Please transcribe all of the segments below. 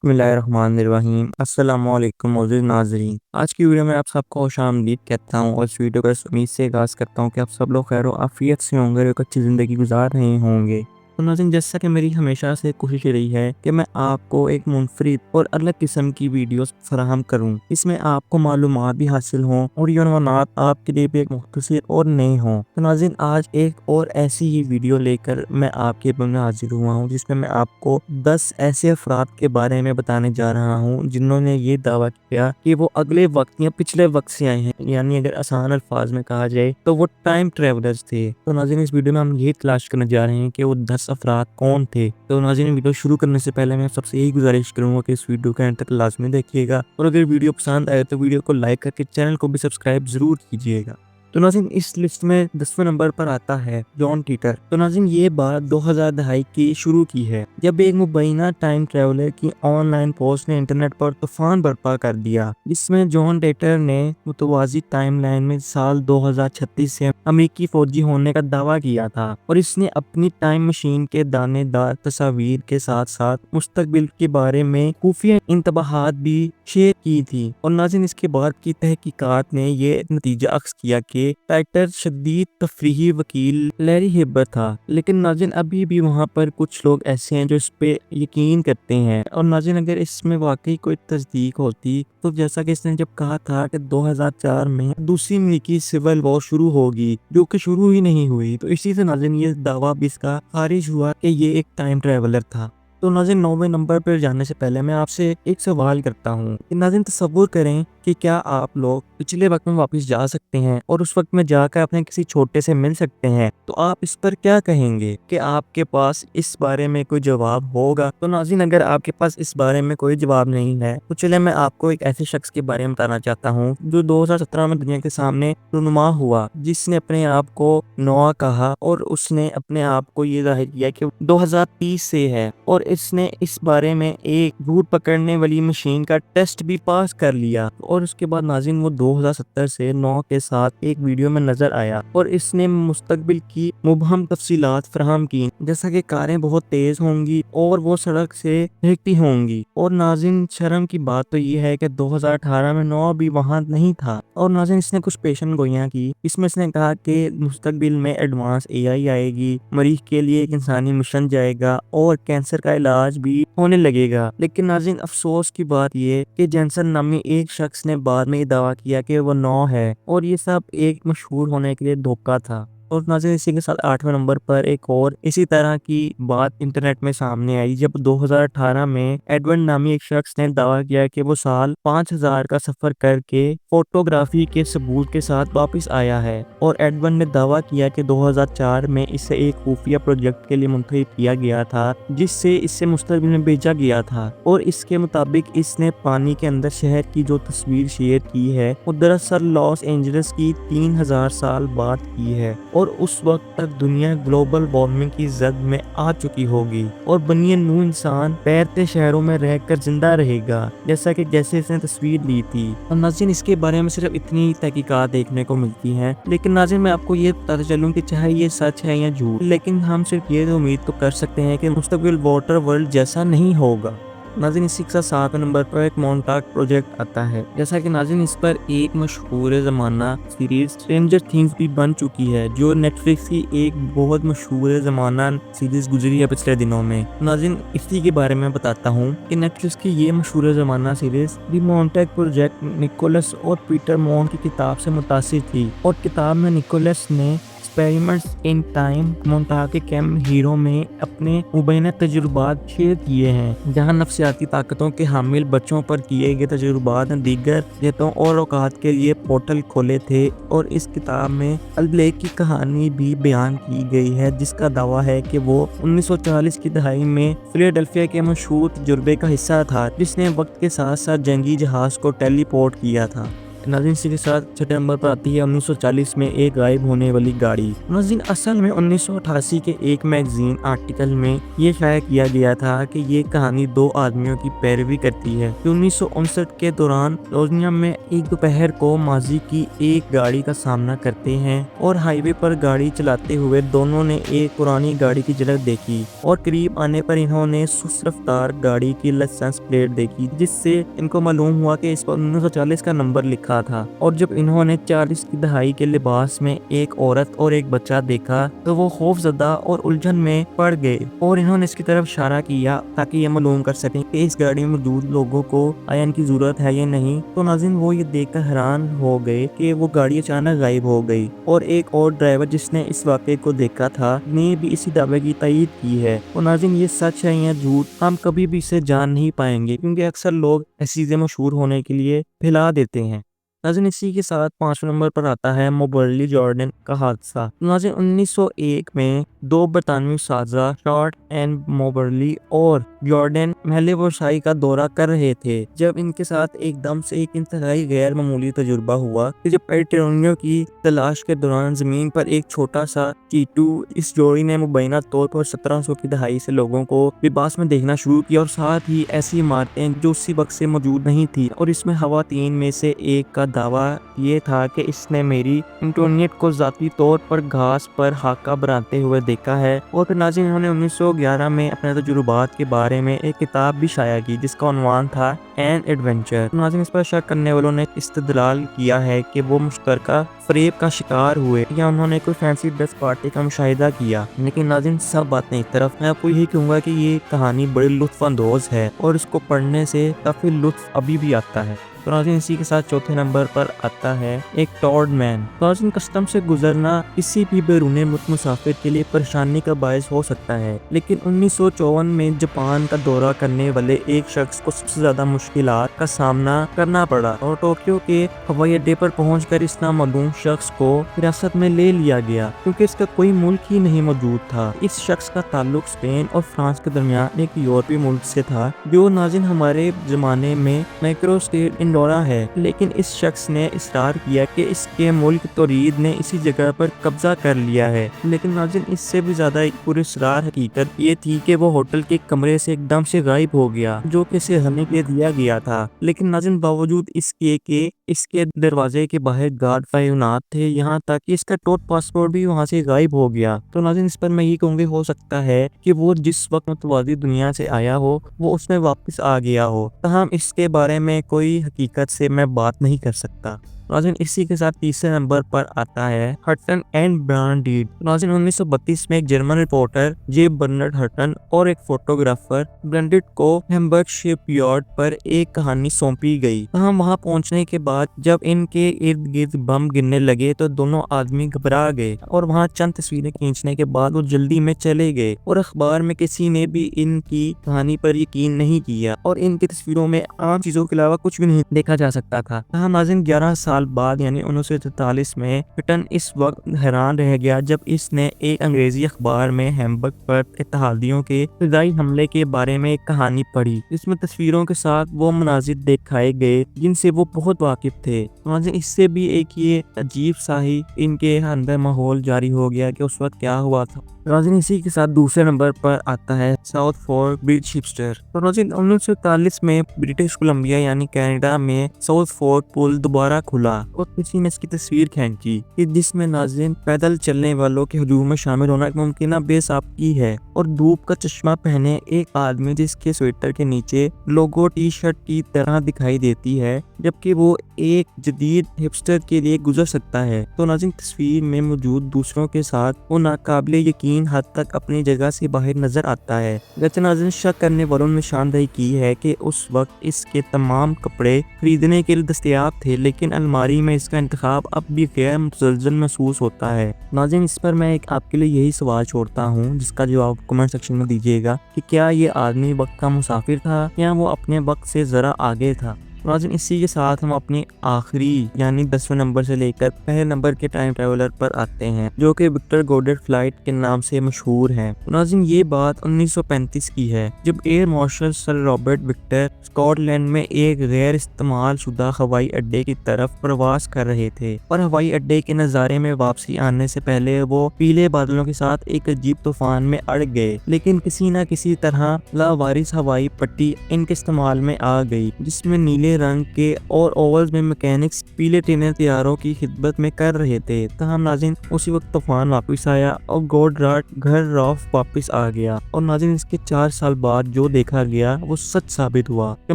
बिस्मिल्लाहिर्रहमानिर्रहीम। अस्सलाम वालेकुम मोअज़्ज़िज़ नाज़रीन। आज की वीडियो में आप सबको खुशामदीद कहता हूँ और इस वीडियो को इस उम्मीद से आगाज़ करता हूँ कि आप सब लोग खैर आफियत से होंगे और एक अच्छी ज़िंदगी गुजार रहे होंगे। तो नाज़रीन, जैसा कि मेरी हमेशा से कोशिश रही है कि मैं आपको एक मुनफरिद और अलग किस्म की वीडियोस फराहम करूं। इसमें आपको मालूमात भी हासिल हों और ये मालूमात आपके लिए भी एक मुख्तसर और नए हों। तो नाज़रीन, आज एक और ऐसी ही वीडियो लेकर मैं आपके सामने हाजिर हुआ हूँ जिसमें मैं आपको 10 ऐसे अफराद के बारे में बताने जा रहा हूँ जिन्होंने ये दावा किया कि वो अगले वक्त या पिछले वक्त से आए हैं, यानी अगर आसान अल्फाज में कहा जाए तो वो टाइम ट्रेवलर्स थे। तो नाज़रीन, इस वीडियो में हम ये तलाश करने जा रहे हैं कि वो 10 अफराद कौन थे। तो नाज़रीन, वीडियो शुरू करने से पहले मैं सबसे यही गुजारिश करूंगा कि इस वीडियो को एंड तक लाजमी देखिएगा और अगर वीडियो पसंद आए तो वीडियो को लाइक करके चैनल को भी सब्सक्राइब जरूर कीजिएगा। तो नाज़रीन, इस लिस्ट में 10वें नंबर पर आता है जॉन टीटर। तो नाज़रीन, ये बात 2000 दहाई की शुरू की है जब एक मुबैना टाइम ट्रेवलर की ऑनलाइन पोस्ट ने इंटरनेट पर तूफान बर्पा कर दिया, जिसमें जॉन टीटर ने मुतवाज़ी टाइमलाइन में साल 2036 से अमेरिकी फौजी होने का दावा किया था और इसने अपनी टाइम मशीन के दानेदार तस्वीर के साथ साथ मुस्तकबिल के बारे में खुफिया इंतबाहात भी शेयर की थी। और नाज़रीन, इसके बाद की तहकीकात ने ये नतीजा अख्ज़ किया कि टाइटर शदीद तफरीही वकील लैरी हिब्बर था, लेकिन नाज़रीन अभी भी वहाँ पर कुछ लोग ऐसे हैं जो इस पे यकीन करते हैं। और नाज़रीन, अगर इसमें वाकई कोई तस्दीक होती तो जैसा कि इसने जब कहा था कि 2004 में दूसरी अमेरिकी सिविल वॉर शुरू होगी, जो कि शुरू ही नहीं हुई, तो इसी से नाज़रीन ये दावा भी इसका खारिज हुआ कि ये एक टाइम ट्रैवलर था। तो नाज़रीन, 9वें नंबर पर जाने से पहले मैं आपसे एक सवाल करता हूँ कि नाज़रीन तसव्वुर करें कि क्या आप लोग पिछले वक्त में वापस जा सकते हैं और उस वक्त में जाकर अपने किसी छोटे से मिल सकते हैं, तो आप इस पर क्या कहेंगे कि आपके पास इस बारे में कोई जवाब होगा? तो नाज़रीन, अगर आपके पास इस बारे में कोई जवाब नहीं है तो चलिए मैं आपको एक ऐसे शख्स के बारे में बताना चाहता हूँ जो 2017 में दुनिया के सामने रुनुमा हुआ, जिसने अपने आप को नोआ कहा और उसने अपने आप को ये जाहिर किया कि 2030 से है और इसने इस बारे में एक भूत पकड़ने वाली मशीन का टेस्ट भी पास कर लिया। और उसके बाद नाज़रीन वो 2070 से 9 के साथ एक वीडियो में नजर आया और इसने मुस्तकबिल की मुबहम तफसीलात फराहम की, जैसा कि कारें बहुत तेज होंगी और वो सड़क से भागती होंगी। और नाज़रीन, शर्म की बात तो ये है कि 2018 में 9 भी वहाँ नहीं था। और नाज़रीन, इसने कुछ पेशन गोइयां की, इसमें इसने कहा कि मुस्तकबिल में एडवांस AI आएगी, मरीज के लिए एक इंसानी मिशन जाएगा और कैंसर का इलाज भी होने लगेगा। लेकिन नाज़रीन, अफसोस की बात ये कि जैनसन नामी एक शख्स ने बाद में दावा किया कि वो 9 है और ये सब एक मशहूर होने के लिए धोखा था। और नाज़रीन, इसी के साथ 8वें नंबर पर एक और इसी तरह की बात इंटरनेट में सामने आई जब 2018 में एडवर्ड नामी एक शख्स ने दावा किया कि वो साल 5000 का सफर करके फोटोग्राफी के सबूत के साथ वापस आया है। और एडवर्ड ने दावा किया कि 2004 में इसे एक खुफिया प्रोजेक्ट के लिए मुंतखब किया गया था, जिससे इसे मुस्तकबिल में भेजा गया था। और इसके मुताबिक इसने पानी के अंदर शहर की जो तस्वीर शेयर की है वो दरअसल लॉस एंजलिस की 3000 साल बाद की है और उस वक्त तक दुनिया ग्लोबल वार्मिंग की जद में आ चुकी होगी और बनिए नू इंसान तैरते शहरों में रहकर जिंदा रहेगा, जैसे इसने तस्वीर ली थी। और नाज़रीन, इसके बारे में सिर्फ इतनी तहकीकात देखने को मिलती हैं, लेकिन नाज़रीन मैं आपको ये बताता चलूं कि चाहे ये सच है या झूठ, लेकिन हम सिर्फ ये उम्मीद तो कर सकते हैं कि मुस्तकबिल वाटर वर्ल्ड जैसा नहीं होगा। नाज़रीन, इसी के साथ 7वें नंबर पर एक मोनटाक प्रोजेक्ट आता है। जैसा कि नाज़रीन इस पर एक मशहूर ज़माना सीरीज स्ट्रेंजर थिंग्स भी बन चुकी है, जो नेटफ्लिक्स की एक बहुत मशहूर ज़माना सीरीज गुजरी है पिछले दिनों में। नाज़रीन, इसी के बारे में बताता हूँ कि नेटफ्लिक्स की ये मशहूर ज़माना सीरीज दी मोनटाक प्रोजेक्ट निकोलस और पीटर मोन की किताब से मुतासिर थी और किताब में निकोलस ने एक्सपेरिमेंट्स इन टाइम मोनटाक के कैम्प हीरो में अपने मुबैना तजुर्बात शेयर किए हैं, जहां नफ्सियाती ताकतों के हामिल बच्चों पर किए गए तजुर्बात दीगर जहतों और औकात के लिए पोर्टल खोले थे। और इस किताब में अल-ब्लेक की कहानी भी बयान की गई है, जिसका दावा है कि वो 1940 की दहाई में फिलाडेल्फिया के मशहूर तजुर्बे का हिस्सा था, जिसने वक्त के साथ साथ जंगी जहाज को टेलीपोर्ट किया था। नाज़रीन इसी के साथ छठे नंबर पर आती है 1940 में एक गायब होने वाली गाड़ी। नाज़रीन असल में 1988 के एक मैगजीन आर्टिकल में ये शाया किया गया था कि ये कहानी दो आदमियों की पैरवी करती है जो 1959 के दौरान रोजनिया में एक दोपहर को माजी की एक गाड़ी का सामना करते हैं और हाईवे पर गाड़ी चलाते हुए दोनों ने एक पुरानी गाड़ी की झलक देखी और करीब आने पर इन्होंने सुस्त रफ्तार गाड़ी की लाइसेंस प्लेट देखी, जिससे इनको मालूम हुआ कि इस पर 1940 का नंबर लिखा था। और जब इन्होंने 40 की दहाई के लिबास में एक औरत और एक बच्चा देखा तो वो खौफजदा और उलझन में पड़ गए और इन्होंने इसकी तरफ इशारा किया ताकि ये मालूम कर सकें कि इस गाड़ी में मौजूद लोगों को आया इनकी जरूरत है या नहीं। तो नाज़रीन वो ये देखकर हैरान हो गए कि वो गाड़ी अचानक गायब हो गई और एक और ड्राइवर जिसने इस वाक़े को देखा था ने भी इसी दावे की तायीद की है। और नाज़रीन ये सच है या झूठ हम कभी भी इसे जान नहीं पाएंगे, क्योंकि अक्सर लोग ऐसी चीजें मशहूर होने के लिए फैला देते हैं। नाज़रीन इसी के साथ 5वें नंबर पर आता है मोबर्ली जॉर्डन का हादसा। नाज़रीन 1901 में दो बरतानवी साजा शॉर्ट एंड मोबर्ली और जॉर्डन महल वर्साई का दौरा कर रहे थे जब इनके साथ एकदम से एक इंतहाई गैर मामूली तजुर्बा हुआ कि जब पेट्रोलियम की तलाश के दौरान जमीन पर एक छोटा सा चीटू इस जोड़ी ने मुबैना तौर पर 1700 की दहाई से लोगों को लिबास में देखना शुरू किया और साथ ही ऐसी इमारतें जो उसी वक्त से मौजूद नहीं थी। और इसमें खवातीन में से एक का दावा ये था कि इसने मेरी एंटोनियट को जाती तौर पर घास पर हाका बनाते हुए देखा है। और फिर नाज़रीन इन्होंने 1911 में अपने तजुर्बात के बारे में एक किताब भी शाया की जिसका उन्वान था एन एडवेंचर। नाज़रीन इस पर शक करने वालों ने इस्तदलाल किया है कि वो मुश्तरका फरेब का शिकार हुए या उन्होंने कोई फैंसी ड्रेस पार्टी का मुशाहिदा किया। लेकिन नाज़रीन सब बातें एक तरफ, मैं आपको यही कहूँगा कि ये कहानी बड़ी लुत्फ अंदोज है और इसको पढ़ने से काफ़ी लुत्फ अभी भी आता है। तो नाज़रीन इसी के साथ चौथे नंबर पर आता है एक टॉर्ड मैन। नाज़रीन कस्टम से गुजरना किसी भी बैरूनी मुल्क मुसाफिर के लिए परेशानी का बायस हो सकता है, लेकिन 1954 में जापान का दौरा करने वाले एक शख्स को सबसे ज्यादा मुश्किलात का सामना करना पड़ा और टोक्यो के हवाई अड्डे पर पहुंचकर इस नामालूम शख्स को हिरासत में ले लिया गया क्योंकि इसका कोई मुल्क ही नहीं मौजूद था। इस शख्स का ताल्लुक स्पेन और फ्रांस के दरमियान एक यूरोपीय मुल्क से था जो नाज़रीन हमारे जमाने में माइक्रो स्टेट इंडोरा है, लेकिन इस शख्स ने इसरार किया कि इसके मुल्क तोरीद ने इसी जगह पर कब्जा कर लिया है। लेकिन नाज़रीन इससे भी ज्यादा एक पुरस्कार हकीकत ये थी कि वो होटल के कमरे से एकदम से गायब हो गया जो कि इसे रहने के लिए दिया गया था। लेकिन नाज़रीन बावजूद इसके के इसके दरवाजे के बाहर गार्ड तैनात थे, यहाँ तक कि इसका टोट पासपोर्ट भी वहाँ से गायब हो गया। तो नाज़रीन इस पर मैं ये कहूँगी हो सकता है कि वो जिस वक्त मुतवाज़ी दुनिया से आया हो वो उसमें वापस आ गया हो, तहम इसके बारे में कोई हकीकत से मैं बात नहीं कर सकता। नाज़रीन इसी के साथ तीसरे नंबर पर आता है हटन एंड ब्रांडीड। नाज़रीन 1932 में एक जर्मन रिपोर्टर जे बर्नार्ड हटन और एक फोटोग्राफर ब्रांडीड को हैम्बर्ग शिपयार्ड पर एक कहानी सौंपी गई। वहाँ पहुंचने के बाद जब इनके इर्द गिर्द बम गिरने लगे तो दोनों आदमी घबरा गए और वहाँ चंद तस्वीरें खींचने के बाद वो जल्दी में चले गए और अखबार में किसी ने भी इनकी कहानी पर यकीन नहीं किया और इनकी तस्वीरों में आम चीजों के अलावा कुछ भी नहीं देखा जा सकता था। नाज़रीन 11 साल बाद यानी 1943 में हटन इस वक्त हैरान रह गया जब इसने एक अंग्रेजी अखबार में हैम्बर्ग पर इत्तेहादियों के फिदाई हमले के बारे में एक कहानी पढ़ी जिसमें तस्वीरों के साथ वो मनाजिर दिखाए गए जिनसे वो बहुत वाकिफ थे। इससे भी एक ये अजीब सा ही इनके अंदर माहौल जारी हो गया कि उस वक्त क्या हुआ था। नाज़रीन इसी के साथ दूसरे नंबर पर आता है साउथ फोर्क ब्रिज हिपस्टर। तो नाज़रीन 1941 में ब्रिटिश कोलंबिया यानी कनाडा में साउथ फोर्क पुल दोबारा खुला और किसी ने इसकी तस्वीर खींची कि जिसमें नाज़रीन पैदल चलने वालों के हजूम में शामिल होना मुमकिन बेसाबकी है और धूप का चश्मा पहने एक आदमी जिसके स्वेटर के नीचे लोगो टी शर्ट की तरह दिखाई देती है जबकि वो एक जदीद हिपस्टर के लिए गुजर सकता है। तो नाज़रीन तस्वीर में मौजूद दूसरों के साथ वो नाकाबिले यकीन हद तक अपनी जगह से बाहर नजर आता है। वैसे नाज़रीन शक करने वालों ने निशानदेही की है कि उस वक्त इसके तमाम कपड़े खरीदने के लिए दस्तयाब थे, लेकिन अलमारी में इसका इंतखाब अब भी गैर मुतज़लज़ल महसूस होता है। नाज़रीन इस पर मैं एक आपके लिए यही सवाल छोड़ता हूँ जिसका जवाब कमेंट सेक्शन में दीजिएगा कि क्या ये आदमी वक्त का मुसाफिर था या वो अपने वक्त से जरा आगे था। ناظرین اسی کے ساتھ ہم اپنی آخری یعنی 10ویں نمبر سے لے کر پہلے نمبر کے ٹائم ٹریولر پر آتے ہیں جو کہ وکٹر گوڈر فلائٹ کے نام سے مشہور ہے۔ ناظرین یہ بات 1935 کی ہے جب air marshal sir Robert Victor Scott land میں ایک غیر استعمال شدہ ہوائی اڈے کی طرف پرواز کر رہے تھے اور ہوائی اڈے کے نظارے میں واپسی آنے سے پہلے وہ پیلے بادلوں کے ساتھ ایک عجیب طوفان میں اڑ گئے، لیکن کسی نہ کسی طرح لاوارث ہوائی پٹی ان کے استعمال میں آ گئی جس میں نیلے رنگ کے اور اوولز میں میکینکس پیلے ٹینر طیاروں کی خدمت میں کر رہے تھے۔ تاہم ناظرین اسی وقت طوفان واپس آیا اور گوڈراٹ گھر راف واپس آ گیا اور ناظرین اس کے 4 سال بعد جو دیکھا گیا وہ سچ ثابت ہوا کہ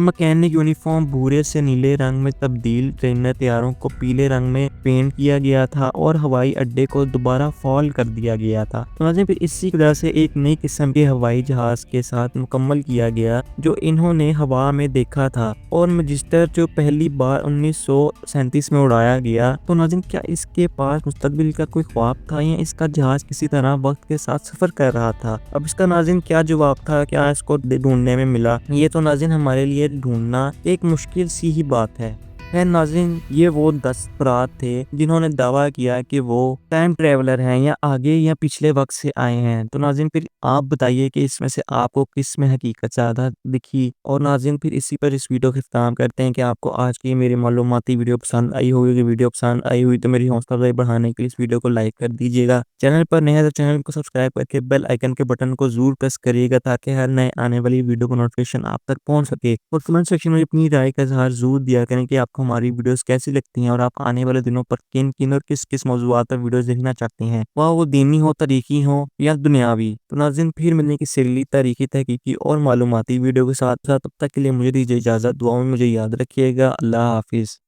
میکینک یونیفارم بھورے سے نیلے رنگ میں تبدیل ٹرینر طیاروں کو پیلے رنگ میں پینٹ کیا گیا تھا اور ہوائی اڈے کو دوبارہ فال کر دیا گیا تھا۔ ناظرین پھر اسی طرح سے ایک نئی قسم کے ہوائی جہاز کے ساتھ مکمل کیا گیا جو انہوں نے ہوا میں دیکھا تھا اور مجسٹر جو پہلی بار 1937 میں اڑایا گیا۔ تو ناظرین کیا اس کے پاس مستقبل کا کوئی خواب تھا یا اس کا جہاز کسی طرح وقت کے ساتھ سفر کر رہا تھا؟ اب اس کا ناظرین کیا جواب تھا، کیا اس کو ڈھونڈنے میں ملا، یہ تو ناظرین ہمارے لیے ڈھونڈنا ایک مشکل سی ہی بات ہے۔ ناظرین یہ وہ 10 افراد تھے جنہوں نے دعویٰ کیا کہ وہ ٹائم ٹریولر ہیں یا آگے یا پچھلے وقت سے آئے ہیں۔ تو ناظرین پھر آپ بتائیے کہ اس میں سے آپ کو کس میں حقیقت زیادہ دکھی، اور ناظرین پھر اسی پر اس ویڈیو کا اختتام کرتے ہیں کہ آپ کو آج کی میری معلوماتی ویڈیو پسند آئی ہوگی۔ کہ ویڈیو پسند آئی ہوئی تو میری حوصلہ افزائی بڑھانے کے لیے اس ویڈیو کو لائک کر دیجیے گا، چینل پر نئے ہیں تو چینل کو سبسکرائب کر کے بیل آئیکن کے بٹن کو ضرور پریس کریے گا تاکہ ہر نئے آنے والی ویڈیو کو نوٹیفیکیشن آپ تک پہنچ سکے، اور کمنٹ سیکشن میں اپنی رائے کا اظہار ضرور دیا کریں کہ آپ کو ہماری ویڈیوز کیسی لگتی ہیں اور آپ آنے والے دنوں پر کن اور کس موضوعات پر ویڈیوز دیکھنا چاہتے ہیں، وہ دینی ہو، تاریخی ہو یا دنیاوی۔ تو ناظرین پھر ملنے کی سیلی تاریخی تحقیقی اور معلوماتی ویڈیو کے ساتھ تب تک کے لیے مجھے دیجیے اجازت، دعاؤں میں مجھے یاد رکھیے گا۔ اللہ حافظ۔